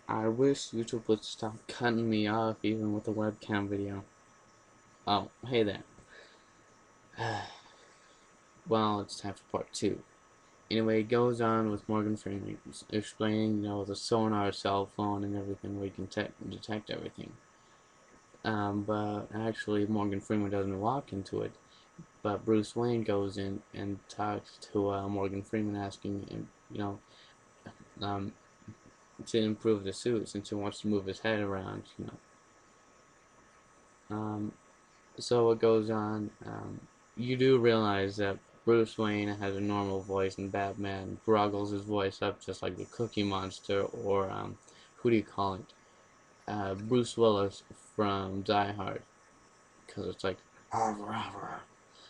I wish YouTube would stop cutting me off even with a webcam video. Oh, hey there. Well, it's time for part 2. Anyway, it goes on with Morgan Freeman explaining, the sonar cell phone and everything where you can detect everything. But actually, Morgan Freeman doesn't walk into it. But Bruce Wayne goes in and talks to Morgan Freeman, asking him, um, to improve the suit since he wants to move his head around. Um, so it goes on. You do realize that Bruce Wayne has a normal voice and Batman gruggles his voice up just like the Cookie Monster or, who do you call it? Bruce Willis from Die Hard. Because it's like,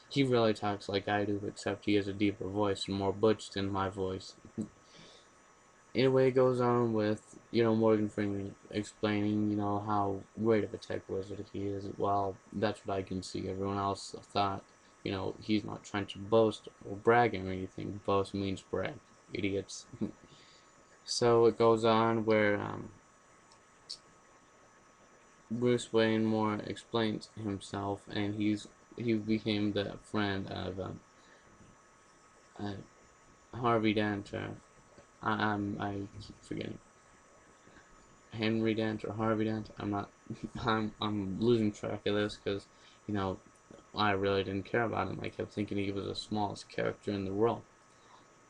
he really talks like I do, except he has a deeper voice and more butch than my voice. Anyway, it goes on with, Morgan Freeman explaining, how great of a tech wizard he is. Well, that's what I can see. Everyone else thought, he's not trying to boast or brag or anything. Boast means brag. Idiots. So it goes on where Bruce Wayne more explains himself, and he became the friend of uh, Harvey Dent. I keep forgetting. Henry Dent or Harvey Dent. I'm not. I'm losing track of this because, you know, I really didn't care about him. I kept thinking he was the smallest character in the world,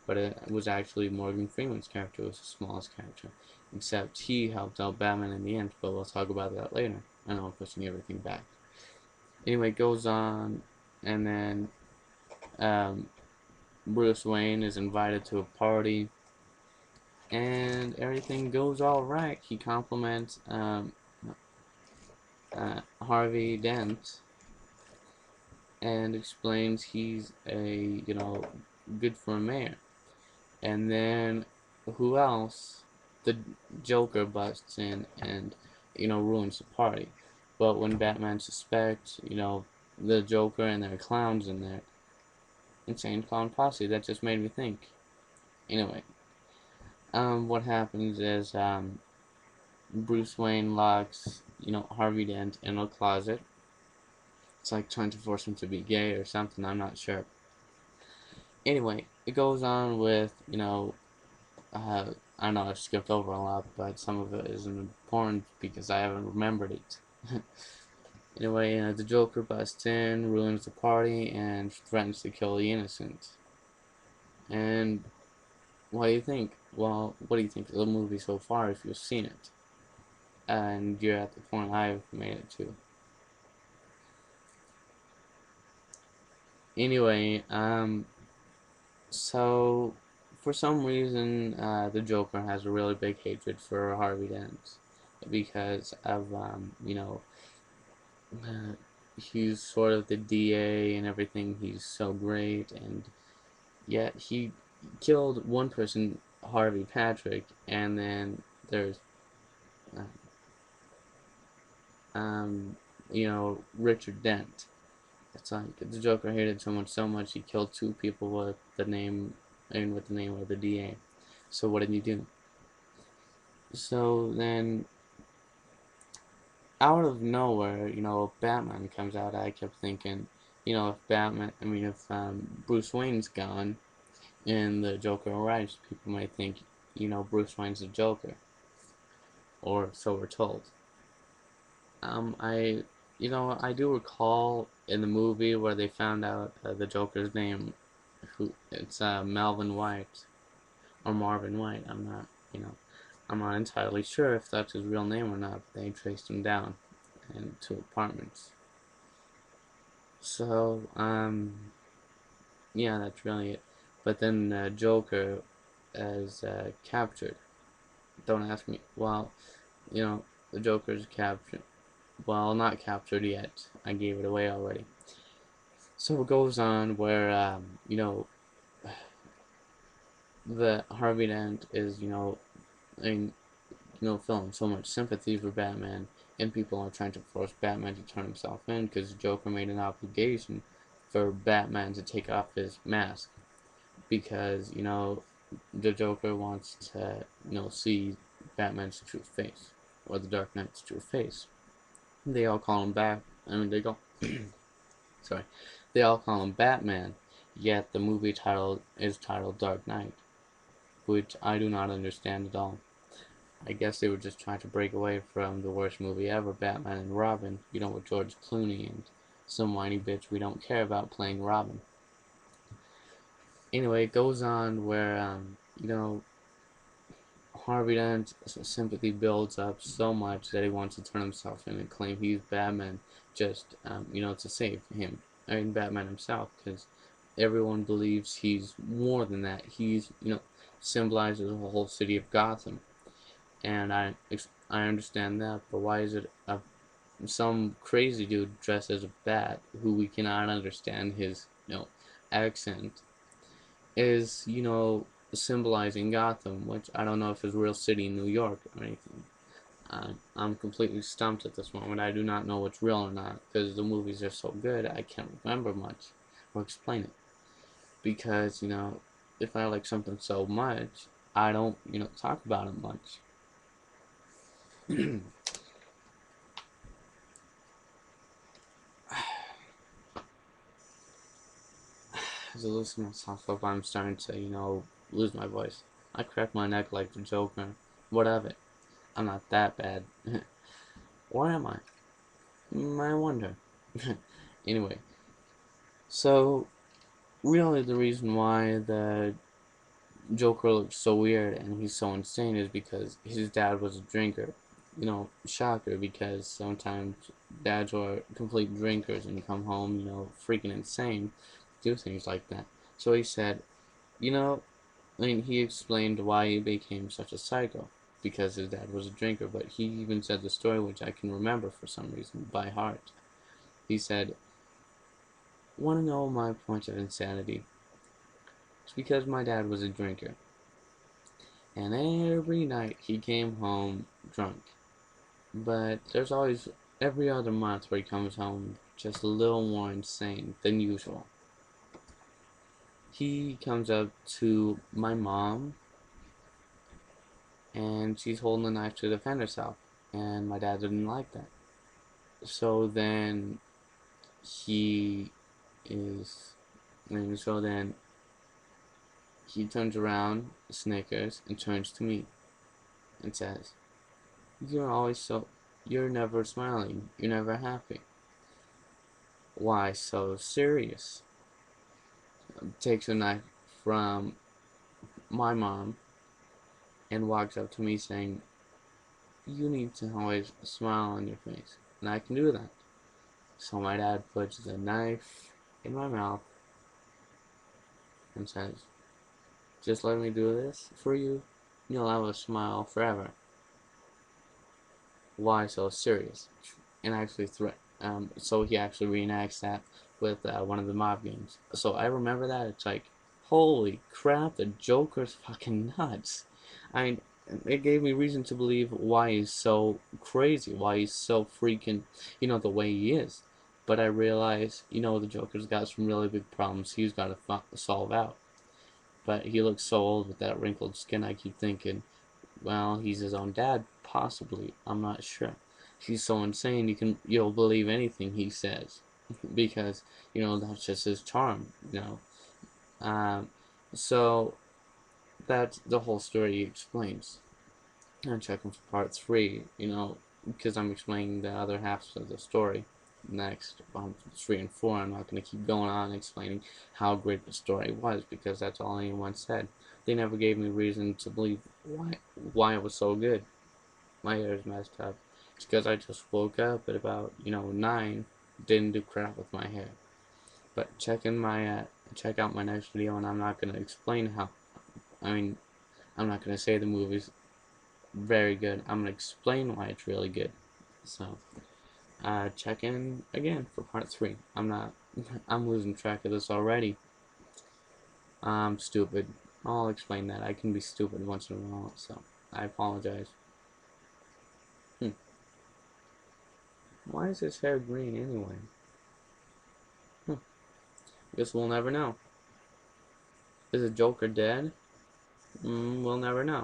but it was actually Morgan Freeman's character was the smallest character. Except he helped out Batman in the end, but we'll talk about that later. I know I'm pushing everything back. Anyway, it goes on, and then um, Bruce Wayne is invited to a party, and everything goes all right. He compliments Harvey Dent and explains he's good for a mayor. And then who else? The Joker busts in and ruins the party. But when Batman suspects the Joker and their clowns in there, insane clown posse, that just made me think. Anyway, what happens is Bruce Wayne locks Harvey Dent in a closet. It's like trying to force him to be gay or something. I'm not sure. Anyway, it goes on with I know I've skipped over a lot, but some of it isn't important because I haven't remembered it. Anyway, the Joker busts in, ruins the party, and threatens to kill the innocent. And what do you think? Well, what do you think of the movie so far if you've seen it? And you're at the point I've made it to. Anyway, so for some reason, the Joker has a really big hatred for Harvey Dent because of uh, he's sort of the DA and everything. He's so great, and yet he killed one person, Harvey Patrick, and then there's uh, Richard Dent. It's like the Joker hated someone so much he killed two people with the name of the DA. So what did he do? So then out of nowhere, Batman comes out. I kept thinking, if Bruce Wayne's gone and the Joker arrives, people might think, Bruce Wayne's the Joker, or so we're told. I do recall in the movie where they found out the Joker's name, who it's Melvin White or Marvin White. I'm not entirely sure if that's his real name or not. But they traced him down and to apartments. So, yeah, that's really it. But then Joker is captured. Don't ask me. Well, the Joker's captured. Well, not captured yet. I gave it away already. So it goes on where, the Harvey Dent is, in, feeling so much sympathy for Batman, and people are trying to force Batman to turn himself in because Joker made an obligation for Batman to take off his mask because the Joker wants to see Batman's true face, or the Dark Knight's true face. They all call him they go, sorry, they all call him Batman. Yet the movie title is titled Dark Knight, which I do not understand at all. I guess they were just trying to break away from the worst movie ever, Batman and Robin, with George Clooney and some whiny bitch we don't care about playing Robin. Anyway, it goes on where, Harvey Dent's sympathy builds up so much that he wants to turn himself in and claim he's Batman just, to save him. I mean, Batman himself, because everyone believes he's more than that. He's, symbolizes the whole city of Gotham. And I understand that, but why is it some crazy dude dressed as a bat who we cannot understand his, accent is, symbolizing Gotham, which I don't know if is a real city in New York or anything. I'm completely stumped at this moment. I do not know what's real or not, because the movies are so good, I can't remember much or explain it. Because, if I like something so much, I don't, talk about it much. As I listen to myself up, I'm starting to, lose my voice. I crack my neck like the Joker. What of it? I'm not that bad. Or am I? I wonder. Anyway, so really the reason why the Joker looks so weird and he's so insane is because his dad was a drinker. Shocker, because sometimes dads are complete drinkers and come home, freaking insane, do things like that. So he said, he explained why he became such a psycho, because his dad was a drinker, but he even said the story, which I can remember for some reason, by heart. He said, "Want to know my point of insanity? It's because my dad was a drinker, and every night he came home drunk. But there's always every other month where he comes home just a little more insane than usual. He comes up to my mom, and she's holding a knife to defend herself, and my dad didn't like that. So then he is, and so then he turns around, snickers, and turns to me and says, you're never smiling, you're never happy. Why so serious?" Takes a knife from my mom and walks up to me saying, "You need to always smile on your face." And I can do that. So my dad puts the knife in my mouth and says, "Just let me do this for you, you'll have a smile forever. Why so serious?" And actually so he actually reenacts that with one of the mob games. So I remember that. It's like, holy crap, the Joker's fucking nuts. I mean, it gave me reason to believe why he's so crazy, why he's so freaking, the way he is. But I realize, the Joker's got some really big problems he's got to solve out. But he looks so old with that wrinkled skin, I keep thinking, well, he's his own dad, possibly. I'm not sure. He's so insane, you'll believe anything he says, because that's just his charm. So that's the whole story he explains. I'm checking for part 3, because I'm explaining the other halves of the story next. 3 and 4, I'm not going to keep going on explaining how great the story was, because that's all anyone said. They never gave me reason to believe why it was so good. My hair is messed up. It's because I just woke up at about 9, didn't do crap with my hair. But check out my next video, and I'm not going to explain how. I'm not going to say the movie's very good. I'm going to explain why it's really good. So check in again for part 3. I'm losing track of this already. I'm stupid. I'll explain that. I can be stupid once in a while, so I apologize. Why is his hair green anyway? Guess we'll never know. Is the Joker dead? We'll never know.